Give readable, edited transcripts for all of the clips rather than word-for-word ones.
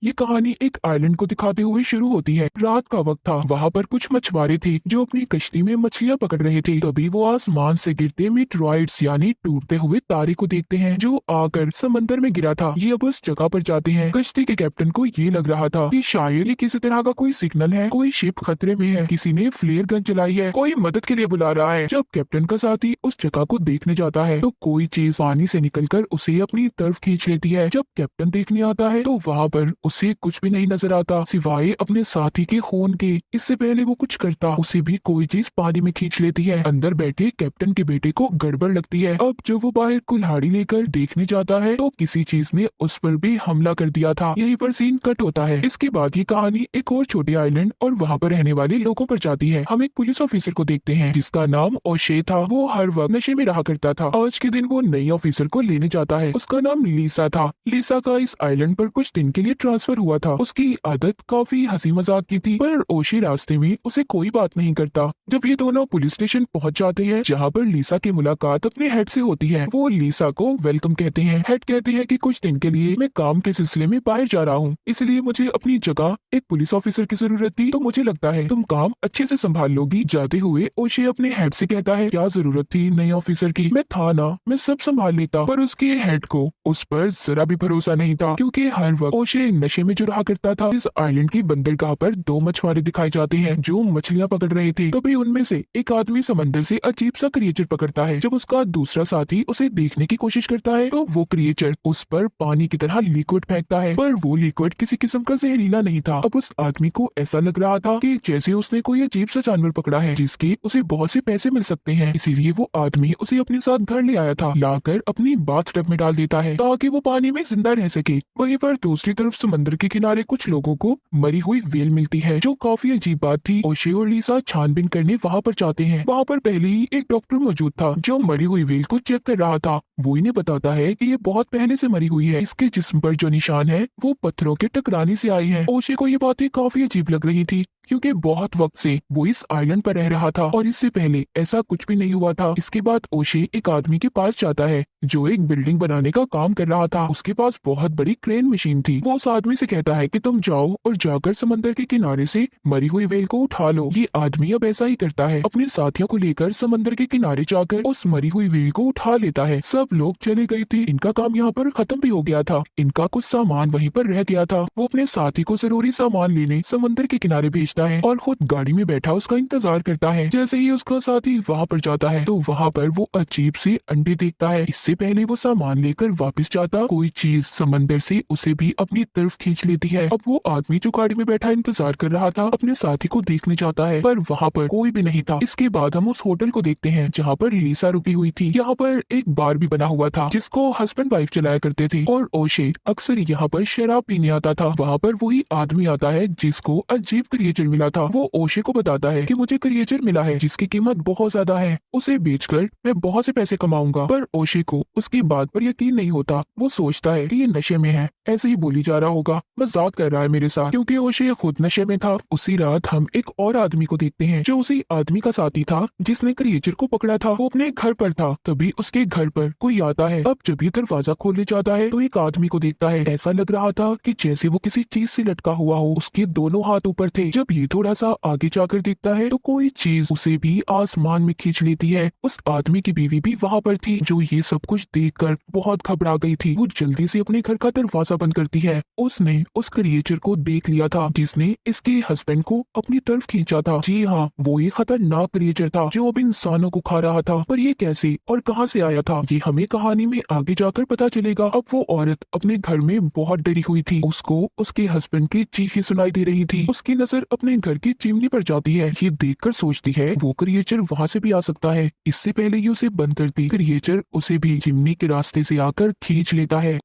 ये कहानी एक आइलैंड को दिखाते हुए शुरू होती है। रात का वक्त था। वहाँ पर कुछ मछुआरे थे जो अपनी कश्ती में मछलियाँ पकड़ रहे थे। तभी वो आसमान से गिरते मीटरॉइड्स यानी टूटते हुए तारे को देखते हैं जो आकर समंदर में गिरा था। ये अब उस जगह पर जाते हैं। कश्ती के कैप्टन को ये लग रहा था कि शायद ये किसी तरह का कोई सिग्नल है, कोई शिप खतरे में है, किसी ने फ्लेयर गन चलाई है, कोई मदद के लिए बुला रहा है। जब कैप्टन का साथी उस जगह को देखने जाता है तो कोई चीज पानी से निकलकर उसे अपनी तरफ खींच लेती है। जब कैप्टन देखने आता है तो वहाँ पर उसे कुछ भी नहीं नजर आता सिवाय अपने साथी के खून के। इससे पहले वो कुछ करता उसे भी कोई चीज पानी में खींच लेती है। अंदर बैठे कैप्टन के बेटे को गड़बड़ लगती है। अब जब वो बाहर कुल्हाड़ी लेकर देखने जाता है तो किसी चीज ने उस पर भी हमला कर दिया था। यहीं पर सीन कट होता है। इसके बाद ये कहानी एक और छोटे आइलैंड और वहाँ पर रहने वाले लोगों पर जाती है। हम एक पुलिस ऑफिसर को देखते हैं जिसका नाम ओशे था। वो हर वक्त नशे में रहा करता था। आज के दिन वो नई ऑफिसर को लेने जाता है। उसका नाम लीसा था। लीसा का इस आइलैंड पर कुछ दिन के लिए ट्रांसफर हुआ था। उसकी आदत काफी हंसी मजाक की थी, पर ओशे रास्ते में उसे कोई बात नहीं करता। जब ये दोनों पुलिस स्टेशन पहुंच जाते हैं जहां पर लीसा की मुलाकात अपने हेड से होती है, वो लीसा को वेलकम कहते हैं। हेड कहते हैं कि कुछ दिन के लिए मैं काम के सिलसिले में बाहर जा रहा हूँ, इसलिए मुझे अपनी जगह एक पुलिस ऑफिसर की जरूरत थी, तो मुझे लगता है तुम काम अच्छे से संभाल लोगी। जाते हुए ओशे अपने हेड से कहता है क्या जरूरत थी नए ऑफिसर की, मैं था ना, मैं सब संभाल लेता। पर उसके हेड को उस पर जरा भी भरोसा नहीं था क्योंकि हर वक्त ओशे नशे में जो रहा करता था। इस आइलैंड की बंदरगाह पर दो मछुआरे दिखाए जाते हैं जो मछलियां पकड़ रहे थे। तभी उनमें से एक आदमी समंदर से अजीब सा क्रिएचर पकड़ता है। जब उसका दूसरा साथी उसे देखने की कोशिश करता है तो वो क्रिएचर उस पर पानी की तरह लिक्विड फेंकता है, पर वो लिक्विड किसी किस्म का जहरीला नहीं था। अब उस आदमी को ऐसा लग रहा था कि जैसे उसने कोई अजीब सा जानवर पकड़ा है जिसके उसे बहुत से पैसे मिल सकते हैं। इसीलिए वो आदमी उसे अपने साथ घर ले आया था, लाकर अपनी बाथटब में डाल देता है ताकि वो पानी में जिंदा रह सके। वहीं पर दूसरी तरफ समंदर के किनारे कुछ लोगों को मरी हुई व्हेल मिलती है जो काफी अजीब बात थी। ओशे और लीसा छानबीन करने वहाँ पर जाते हैं। वहाँ पर पहले ही एक डॉक्टर मौजूद था जो मरी हुई व्हेल को चेक कर रहा था। वो इन्हें बताता है कि ये बहुत पहले से मरी हुई है, इसके जिस्म पर जो निशान है वो पत्थरों के टकराने से आई है। ओशे को ये बातें काफी अजीब लग रही थी क्योंकि बहुत वक्त से वो इस आइलैंड पर रह रहा था और इससे पहले ऐसा कुछ भी नहीं हुआ था। इसके बाद ओशे एक आदमी के पास जाता है जो एक बिल्डिंग बनाने का काम कर रहा था। उसके पास बहुत बड़ी क्रेन मशीन थी। वो उस आदमी से कहता है कि तुम जाओ और जाकर समंदर के किनारे से मरी हुई व्हेल को उठा लो। ये आदमी अब ऐसा ही करता है, अपने साथियों को लेकर समंदर के किनारे जाकर उस मरी हुई व्हेल को उठा लेता है। सब लोग चले गए थे, इनका काम यहाँ पर खत्म भी हो गया था। इनका कुछ सामान वहीं पर रह गया था। वो अपने साथी को जरूरी सामान लेने समंदर के किनारे भेजता है और खुद गाड़ी में बैठा उसका इंतजार करता है। जैसे ही उसका साथी वहाँ पर जाता है तो वहाँ पर वो अजीब से अंडे देखता है। इससे पहले वो सामान लेकर वापस जाता, कोई चीज समंदर से उसे भी अपनी तरफ खींच लेती है। अब वो आदमी जो गाड़ी में बैठा इंतजार कर रहा था अपने साथी को देखने जाता है, पर वहाँ पर कोई भी नहीं था। इसके बाद हम उस होटल को देखते हैं जहाँ पर लीसा रुकी हुई थी। यहाँ पर एक बार भी बना हुआ था जिसको हस्बैंड वाइफ चलाया करते थे और ओशे अक्सर यहाँ पर शराब पीने आता था। वहाँ पर वही आदमी आता है जिसको अजीब क्रिएचर मिला था। वो ओशे को बताता है कि मुझे क्रिएचर मिला है जिसकी कीमत बहुत ज्यादा है, उसे बेचकर मैं बहुत से पैसे कमाऊंगा। पर ओशे को उसकी बात पर यकीन नहीं होता। वो सोचता है कि ये नशे में है, ऐसे ही बोली जा रहा होगा, मजाक कर रहा है मेरे साथ, क्योंकि ओशे खुद नशे में था। उसी रात हम एक और आदमी को देखते हैं जो उसी आदमी का साथी था जिसने क्रिएचर को पकड़ा था। वो अपने घर पर था, तभी उसके घर पर कोई आता है। अब जब ये दरवाजा खोलने जाता है तो एक आदमी को देखता है। ऐसा लग रहा था कि जैसे वो किसी चीज से लटका हुआ हो। उसके दोनों हाथ ऊपर थे। जब ये थोड़ा सा आगे जाकर देखता है तो कोई चीज उसे भी आसमान में खींच लेती है। उस आदमी की बीवी भी वहाँ पर थी जो ये सब कुछ देखकर बहुत घबरा गई थी। वो जल्दी से अपने घर का दरवाजा बंद करती है। उसने उस क्रिएचर को देख लिया था जिसने इसके हस्बैंड को अपनी तरफ खींचा था। जी हाँ, वो ये खतरनाक क्रिएचर था जो अब इंसानों को खा रहा था। पर ये कैसे और कहाँ से आया था ये हमें कहानी में आगे जाकर पता चलेगा। अब वो औरत अपने घर में बहुत डरी हुई थी। उसको उसके हस्बैंड की चीखें सुनाई दे रही थी। उसकी नजर अपने घर की चिमनी पर जाती है। ये देखकर सोचती है वो क्रिएचर वहाँ से भी आ सकता है। इससे पहले ही उसे बंद करती, क्रिएचर उसे भी चिमनी के रास्ते से आकर खींच लेता है।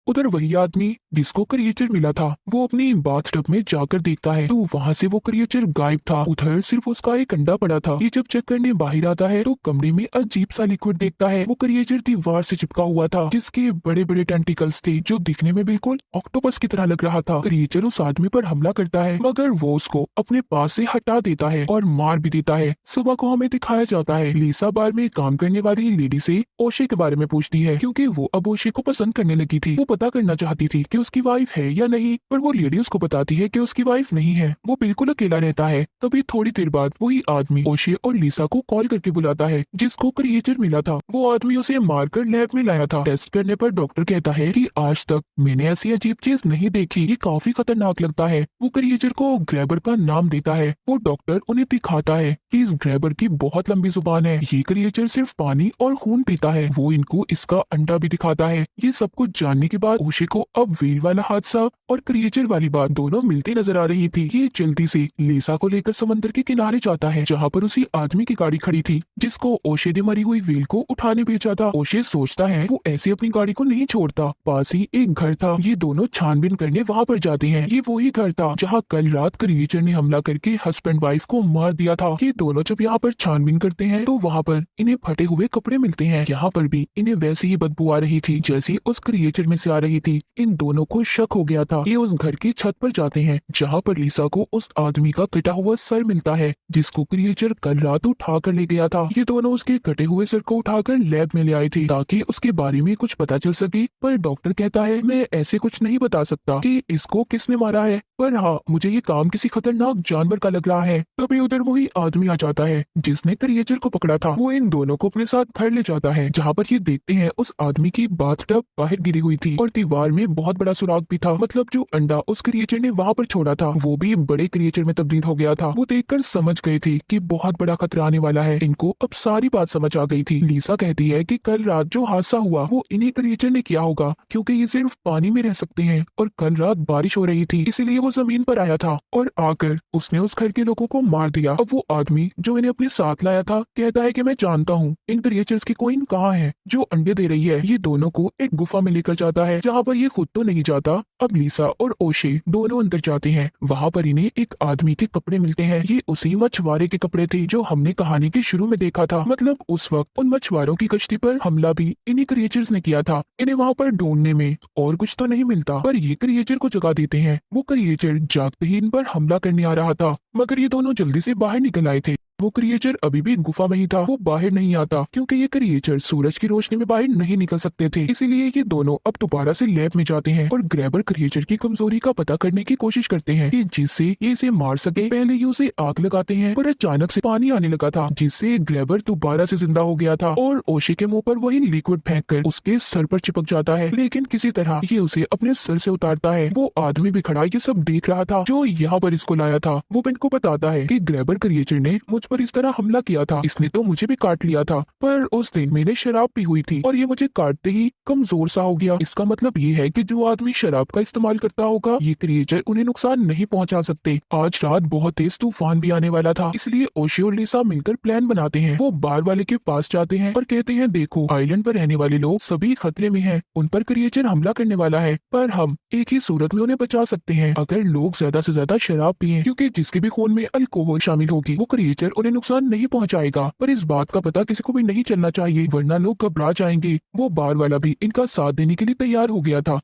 उधर वही आदमी जिसको क्रिएचर मिला था वो अपनी बाथटब में जाकर देखता है तो वहाँ से वो क्रिएचर गायब था। उधर सिर्फ उसका एक अंडा पड़ा था। ये जब चेक करने बाहर आता है तो कमरे में अजीब सा लिक्विड देखता है। वो क्रिएचर दीवार से चिपका हुआ था जिसके बड़े बड़े टेंटिकल्स थे जो दिखने में बिल्कुल ऑक्टोपस की तरह लग रहा था। क्रिएचर उस आदमी पर हमला करता है मगर वो उसको अपने पास से हटा देता है और मार भी देता है। सुबह को हमें दिखाया जाता है लीसा बार में काम करने वाली लेडी से ओशे के बारे में पूछती है क्योंकि वो अब ओशे को पसंद करने लगी थी। वो पता करना चाहती थी कि उसकी वाइफ है या नहीं, पर वो लेडी उसको बताती है कि उसकी वाइफ नहीं है, वो बिल्कुल अकेला रहता है। तभी थोड़ी देर बाद वही आदमी ओशे और लिसा को कॉल करके बुलाता है जिसको क्रिएचर मिला था। वो आदमी उसे मारकर लैब में लाया था। टेस्ट करने पर डॉक्टर कहता है कि आज तक मैंने ऐसी अजीब चीज नहीं देखी, ये काफी खतरनाक लगता है। वो क्रिएचर को ग्रैबर का नाम देता है। वो डॉक्टर उन्हें दिखाता है कि इस ग्रैबर की बहुत लंबी जुबान है, ये क्रिएचर सिर्फ पानी और खून पीता है। वो इनको इसका अंडा भी दिखाता है। ये सब कुछ जानने के बाद ओशे को अब व्हील वाला हादसा और क्रिएचर वाली बात दोनों मिलती नजर आ रही थी। ये जल्दी से लिसा को लेकर समंदर के किनारे जाता है जहाँ पर उसी आदमी की गाड़ी खड़ी थी जिसको ओशे ने मरी हुई व्हील को उठाने भेजा था। ओशे सोचता है वो ऐसे अपनी गाड़ी को नहीं छोड़ता। पास ही एक घर था। ये दोनों छानबीन करने वहाँ पर जाते हैं। ये वही घर था जहाँ कल रात क्रिएचर ने हमला करके हस्बैंड वाइफ को मार दिया था। ये दोनों जब यहाँ पर छानबीन करते हैं तो वहाँ पर इन्हें फटे हुए कपड़े मिलते हैं। यहाँ पर भी इन्हें वैसी ही बदबू आ रही थी जैसी उस क्रिएचर में से आ रही थी। इन दोनों को शक हो गया था। ये उस घर की छत पर जाते हैं जहाँ पर लिसा को उस आदमी का कटा हुआ सर मिलता है जिसको क्रिएचर कल रात उठा कर ले गया था। ये दोनों उसके कटे हुए सर को उठाकर लैब में ले आए थे ताकि उसके बारे में कुछ पता चल सके, पर डॉक्टर कहता है मैं ऐसे कुछ नहीं बता सकता कि इसको किसने मारा है, पर हाँ मुझे ये काम किसी खतरनाक जानवर का लग रहा है। तभी उधर वही आदमी आ जाता है जिसने क्रिएचर को पकड़ा था। वो इन दोनों को अपने साथ घर ले जाता है जहाँ पर ये देखते हैं उस आदमी की बाथटब बाहर गिरी हुई थी और दीवार में बहुत बड़ा सुराग भी था। मतलब जो अंडा उस क्रिएचर ने वहाँ पर छोड़ा था वो भी बड़े क्रिएचर में तब्दील हो गया था। वो देखकर समझ गए थे कि बहुत बड़ा खतरा आने वाला है। इनको अब सारी बात समझ आ गई थी। लिसा कहती है कि कल रात जो हादसा हुआ वो इन्हीं क्रिएचर ने किया होगा क्योंकि ये सिर्फ पानी में रह सकते हैं और कल रात बारिश हो रही थी इसीलिए वो जमीन पर आया था और आकर उसने उस घर के लोगों को मार दिया। अब वो आदमी जो इन्हें अपने साथ लाया था कहता है कि मैं जानता हूँ इन क्रिएचर्स की कोइन कहाँ है जो अंडे दे रही है। ये दोनों को एक गुफा में लेकर जाता है जहाँ पर ये खुद तो नहीं जाता। अब लिसा और ओशे दोनों अंदर जाते हैं। वहाँ पर इन्हें एक आदमी के कपड़े मिलते हैं। ये उसी मछुआरे के कपड़े थे जो हमने कहानी के शुरू में देखा था। मतलब उस वक्त उन मछुआरों की कश्ती पर हमला भी इन्हीं क्रिएचर्स ने किया था। इन्हें वहाँ पर ढूंढने में और कुछ तो नहीं मिलता पर ये क्रिएचर को जगा देते हैं। वो क्रिएचर जागते ही इन पर हमला करने आ रहा था मगर ये दोनों जल्दी से बाहर निकल आए थे। वो क्रिएचर अभी भी गुफा में ही था। वो बाहर नहीं आता क्योंकि ये क्रिएचर सूरज की रोशनी में बाहर नहीं निकल सकते थे। इसीलिए ये दोनों अब दोबारा से लैब में जाते हैं और ग्रैबर क्रिएचर की कमजोरी का पता करने की कोशिश करते हैं कि जिससे ये इसे मार सके। पहले ये उसे आग लगाते हैं पर अचानक से पानी आने लगा था जिससे ग्रैबर दोबारा से जिंदा हो गया था और ओशे के मुंह पर वही लिक्विड फेंक कर उसके सर पर चिपक जाता है। लेकिन किसी तरह ये उसे अपने सर से उतारता है। वो आदमी भी खड़ा ये सब देख रहा था जो यहाँ पर इसको लाया था। वो इनको बताता है कि ग्रैबर क्रिएचर ने मुझ पर इस तरह हमला किया था। इसने तो मुझे भी काट लिया था पर उस दिन मैंने शराब पी हुई थी और ये मुझे काटते ही कमजोर सा हो गया। इसका मतलब ये है कि जो आदमी शराब का इस्तेमाल करता होगा ये क्रिएचर उन्हें नुकसान नहीं पहुंचा सकते। आज रात बहुत तेज तूफान भी आने वाला था इसलिए ओशे और लिसा मिलकर प्लान बनाते हैं। वो बार वाले के पास जाते हैं और कहते हैं देखो आइलैंड पर रहने वाले लोग सभी खतरे में हैं। उन पर क्रिएचर हमला करने वाला है पर हम एक ही सूरत में उन्हें बचा सकते हैं अगर लोग ज्यादा से ज्यादा शराब पिए क्योंकि जिसके भी खून में अल्कोहल शामिल होगी वो क्रिएचर उन्हें नुकसान नहीं पहुंचाएगा। पर इस बात का पता किसी को भी नहीं चलना चाहिए वरना लोग घबरा जाएंगे। वो बार वाला भी इनका साथ देने के लिए तैयार हो गया था।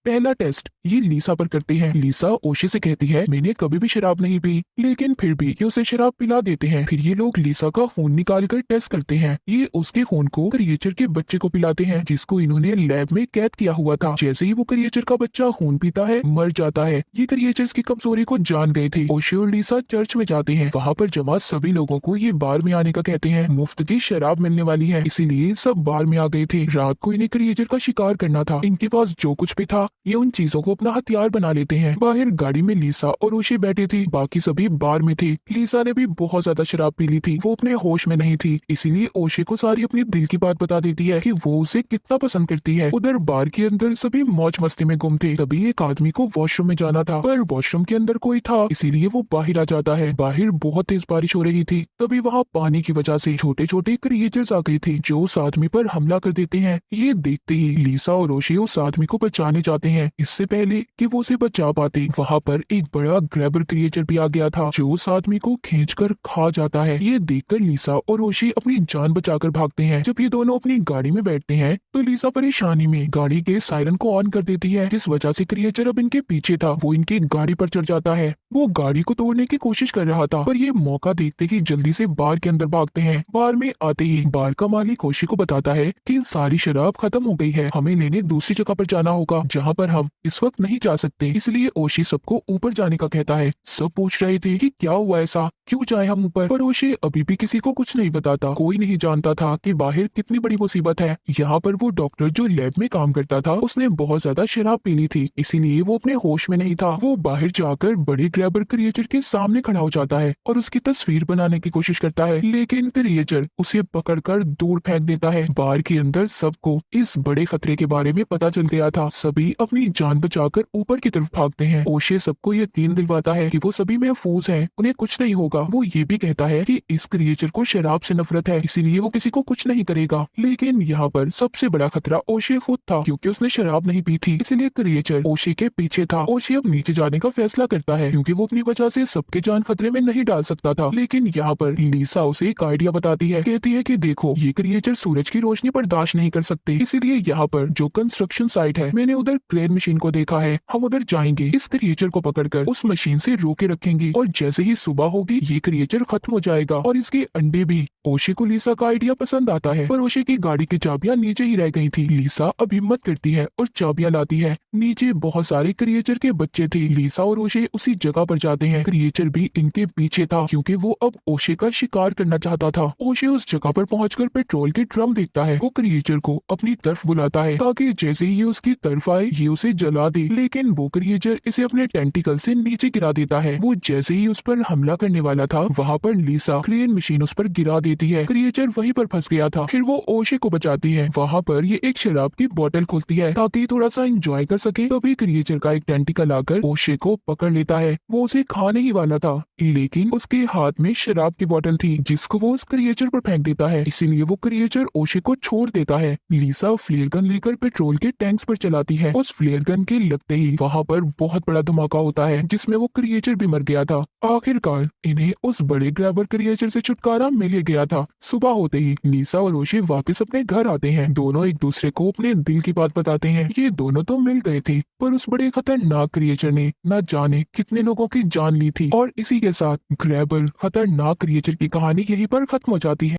पहला टेस्ट ये लिसा पर करते हैं। लिसा ओशे से कहती है मैंने कभी भी शराब नहीं पी लेकिन फिर भी ये उसे शराब पिला देते हैं। फिर ये लोग लिसा का खून निकाल कर टेस्ट करते हैं। ये उसके खून को क्रिएचर के बच्चे को पिलाते हैं जिसको इन्होंने लैब में कैद किया हुआ था। जैसे ही वो क्रिएचर का बच्चा खून पीता है मर जाता है। ये क्रिएचर्स की कमजोरी को जान गए थे। ओशे और लिसा चर्च में जाते हैं। वहाँ पर जमा सभी लोगों को ये बार में आने का कहते हैं। मुफ्त की शराब मिलने वाली है इसीलिए सब बार में आ गए थे। रात को इन्हें क्रिएचर का शिकार करना था। इनके पास जो कुछ भी था ये उन चीजों को अपना हथियार बना लेते हैं। बाहर गाड़ी में लिसा और ओशे बैठे थे। बाकी सभी बार में थे। लिसा ने भी बहुत ज्यादा शराब पी ली थी। वो अपने होश में नहीं थी इसीलिए ओशे को सारी अपनी दिल की बात बता देती है कि वो उसे कितना पसंद करती है। उधर बार के अंदर सभी मौज मस्ती में गुम थे। तभी एक आदमी को वॉशरूम में जाना था पर वॉशरूम के अंदर कोई था इसीलिए वो बाहर आ जाता है। बाहर बहुत तेज बारिश हो रही थी। तभी वहाँ पानी की वजह से छोटे छोटे क्रिएचर्स आ गए थे जो उस आदमी पर हमला कर देते हैं। ये देखते ही लिसा और ओशे उस आदमी को बचाने जाते जाते हैं। इससे पहले कि वो उसे बचा पाते, वहाँ पर एक बड़ा ग्रैबर क्रिएचर भी आ गया था जो उस आदमी को खींचकर खा जाता है। ये देखकर लीसा और ओशी अपनी जान बचाकर भागते हैं। जब ये दोनों अपनी गाड़ी में बैठते हैं तो लीसा परेशानी में गाड़ी के सायरन को ऑन कर देती है, जिस वजह से क्रिएचर अब इनके पीछे था वो इनकी गाड़ी पर चढ़ जाता है। वो गाड़ी को तोड़ने की कोशिश कर रहा था, पर ये मौका देखते ही जल्दी से बार के अंदर भागते हैं। बार में आते ही बार का मालिक ओशी को बताता है कि सारी शराब खत्म हो गई है, हमें लेने दूसरी जगह पर जाना होगा जहाँ पर हम इस वक्त नहीं जा सकते। इसलिए ओशी सबको ऊपर जाने का कहता है। सब पूछ रहे थे कि क्या हुआ, ऐसा क्यों जाए हम ऊपर, पर ओशी अभी भी किसी को कुछ नहीं बताता। कोई नहीं जानता था कि बाहर कितनी बड़ी मुसीबत है। यहाँ पर वो डॉक्टर जो लैब में काम करता था उसने बहुत ज्यादा शराब पी ली थी, इसीलिए वो अपने होश में नहीं था। वो बाहर जाकर बड़े ग्रैबर क्रिएचर के सामने खड़ा हो जाता है और उसकी तस्वीर बनाने की कोशिश करता है, लेकिन क्रिएचर उसे पकड़कर दूर फेंक देता है। बार के अंदर सबको इस बड़े खतरे के बारे में पता चल गया था। सभी अपनी जान बचाकर ऊपर की तरफ भागते हैं। ओशे सबको यकीन दिलवाता है कि वो सभी महफूज हैं, उन्हें कुछ नहीं होगा। वो ये भी कहता है कि इस क्रिएचर को शराब से नफरत है, इसीलिए वो किसी को कुछ नहीं करेगा। लेकिन यहाँ पर सबसे बड़ा खतरा ओशे खुद था, क्योंकि उसने शराब नहीं पी थी, इसलिए क्रिएचर ओशे के पीछे था। ओशे अब नीचे जाने का फैसला करता है, क्योंकि वो अपनी वजह से सबके जान खतरे में नहीं डाल सकता था। लेकिन यहाँ पर लीसा उसे एक आइडिया बताती है, कहती है कि देखो ये क्रिएचर सूरज की रोशनी बर्दाश्त नहीं कर सकते, इसीलिए यहाँ पर जो कंस्ट्रक्शन साइट है मैंने उधर क्रेन मशीन को देखा है, हम उधर जाएंगे, इस क्रिएचर को पकड़कर उस मशीन से रोके रखेंगे और जैसे ही सुबह होगी ये क्रिएचर खत्म हो जाएगा और इसके अंडे भी। ओशे को लीसा का आइडिया पसंद आता है, पर ओशे की गाड़ी की चाबियां नीचे ही रह गई थी। लीसा अब हिम्मत करती है और चाबियां लाती है। नीचे बहुत सारे क्रिएचर के बच्चे थे। लीसा और ओशे उसी जगह पर जाते हैं। क्रिएचर भी इनके पीछे था, क्योंकि वो अब ओशे का शिकार करना चाहता था। ओशे उस जगह पर पहुंचकर पेट्रोल के ड्रम देखता है। वो क्रिएचर को अपनी तरफ बुलाता है ताकि जैसे ही ये उसकी तरफ आए ये उसे जला दे, लेकिन वो क्रिएचर इसे अपने टेंटिकल से नीचे गिरा देता है। वो जैसे ही उस पर हमला करने वाला था वहाँ पर लीसा क्रेन मशीन उस पर गिरा देती है। क्रिएचर वहीं पर फंस गया था। फिर वो ओशे को बचाती है। वहाँ पर ये एक शराब की बोतल खोलती है ताकि थोड़ा सा एंजॉय कर सके। तभी क्रिएचर का एक टेंटिकल आकर ओशे को पकड़ लेता है। वो उसे खाने ही वाला था, लेकिन उसके हाथ में शराब की बोतल थी जिसको वो उस क्रिएचर पर फेंक देता है, इसीलिए वो क्रिएचर ओशे को छोड़ देता है। लीसा फ्लेयर गन लेकर पेट्रोल के टैंक्स पर चलाती है। उस फ्लेयर गन के लगते ही वहाँ पर बहुत बड़ा धमाका होता है, जिसमें वो क्रिएचर भी मर गया था। आखिरकार इन्हें उस बड़े ग्रैबर क्रिएचर से छुटकारा मिल गया था। सुबह होते ही लीसा और ओशे वापस अपने घर आते हैं। दोनों एक दूसरे को अपने दिल की बात बताते हैं। ये दोनों तो मिल गए थे, पर उस बड़े खतरनाक क्रिएचर ने न जाने कितने लोगों की जान ली थी। और इसी के साथ ग्रैबर खतरनाक क्रिएचर की कहानी यहीं पर खत्म हो जाती है।